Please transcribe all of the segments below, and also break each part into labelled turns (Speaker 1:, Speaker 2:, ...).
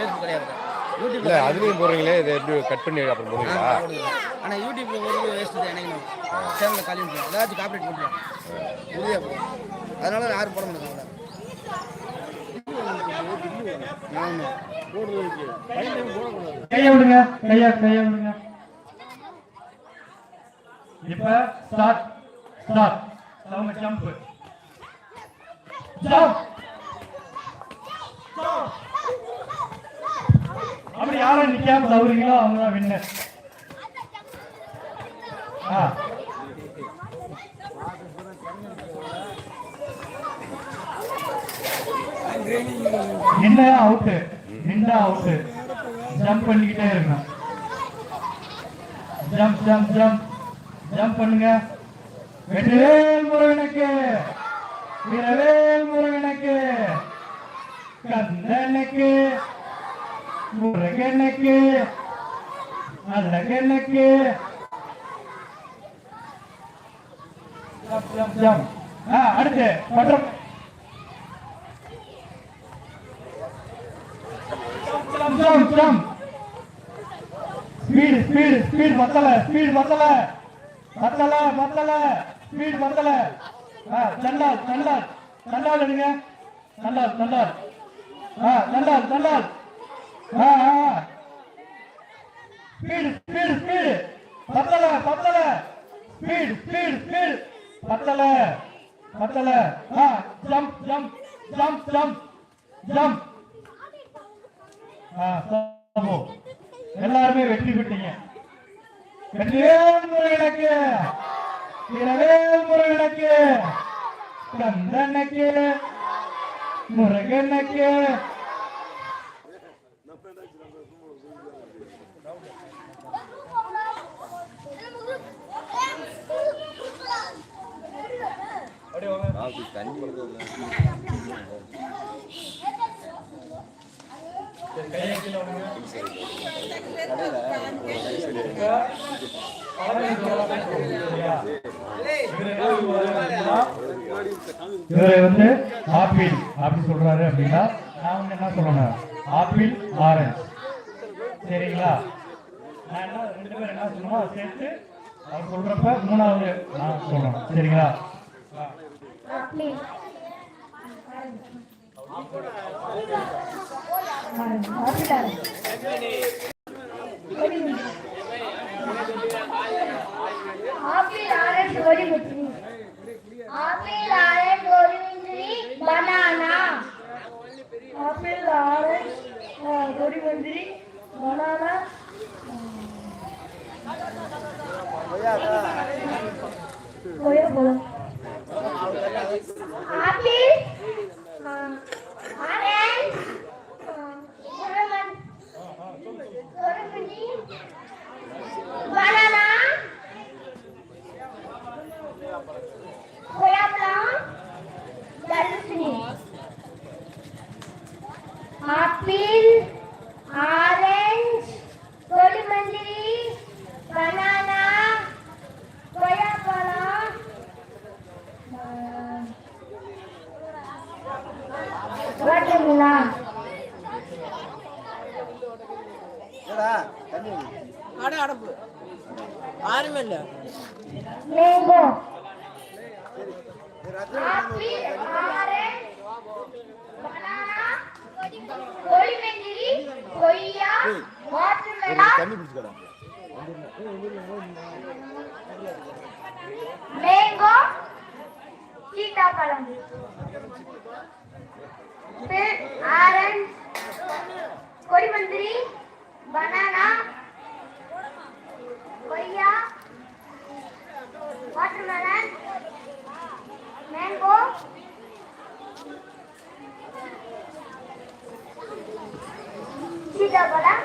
Speaker 1: Facebook கிடையாது. யூடியூப்ல
Speaker 2: இல்லை அதுலேயும் போடுறீங்களே, இதை எப்படி கட் பண்ணி அப்புறம் போடுவீங்களா?
Speaker 1: ஆனால் யூடியூப்ல ஒரு வேஸ்ட் தான் எனக்கு சேனலில் காலி பண்ணுறேன், ஏதாச்சும் காப்பரேட் பண்ணுறேன் உறுதியாக போடுறேன். அதனால யாரும் போட மாட்டாங்க.
Speaker 3: கையை விடுங்க, கையை விடுங்க. இப்ப ஸ்டார்ட் ஸ்டார்ட் அவங்க ஜம்ப் ஜம்ப். அப்படி யாரும் நிக்காம தவறீங்களோ அவங்க தான் வின்னர். நின்னா அவுட்டு, நின்னா அவுட்டு. ஜம்ப் பண்ணிக்கிட்டே இருக்கணும். ஜம்ப் ஜம்ப் ஜம்ப் ஜம்ப் பண்ணுங்க. வெற்றிவேல் முருகனுக்கு, வீரவேல் முருகனுக்கு, கந்தனுக்கு, முருகனுக்கு, அழகனுக்கு. Jump jump jump. அடுத்து பட்டம். Jump jump jump. Speed speed speed பத்தல, ஸ்பீடு பத்தல, பத்தல பத்தல, ஸ்பீடு பத்தல. தண்டால் தண்டால் தண்டால் எடுங்க. தண்டால் தண்டால் தண்டால் தண்டால். ஸ்பீடு ஸ்பீடு ஸ்பீடு பத்தல பத்தல, ஸ்பீடு ஸ்பீடு ஸ்பீடு பத்தல பத்தல. Jump jump jump jump jump. எல்லாருமே வெற்றி பெற்றீங்க. வெற்றிவேல் முருகனுக்கு, வீரவேல் முருகனுக்கு, கந்தனுக்கு, முருகனுக்கு. இவரை வந்து ஆப்பிள் அப்படி சொல்றாரு அப்படின்னா நான் வந்து என்ன சொல்லணும், ஆப்பிள் ஆரஞ்சு. சரிங்களா? நான் என்ன 2 பேரும் என்ன சொல்லணும் சேர்த்து அவர் சொல்றப்ப 3வது நான் சொல்லணும். சரிங்களா?
Speaker 4: ஆப்பிள் ஆரஞ்சு ஒரு முந்திரி, ஆப்பிள் ஆரஞ்சு ஒரு முந்திரி, பனானா. ஆப்பிள் ஆரஞ்சு ஒரு முந்திரி, பனானா, கொய்யாப்பழம். ஆப்பிள் ஆரஞ்சு ஒரு முந்திரி, பனானா, கொய்யாப்பழம், தர்பூசணி. ஆப்பிள் ஆரஞ்சு கொடிமந்திரி, பனானா, கொய்யாப்பழம், வாட்டர்மெலன்.
Speaker 1: அடப்பு ஆறுமே இல்ல.
Speaker 4: மேங்கோ. ஆப்பிள் ஆரஞ்சு பனானா கொடிமந்திரி, கொய்யா, வாட்டர்மெலன், மேங்கோ, சீத்தாப்பழம். ஆரஞ்சு கொடிமந்திரி, பனானா, கொய்யா, வாட்டர்மெலன், மேங்கோ, சீத்தாப்பழம்,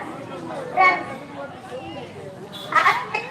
Speaker 4: ஆப்பிள்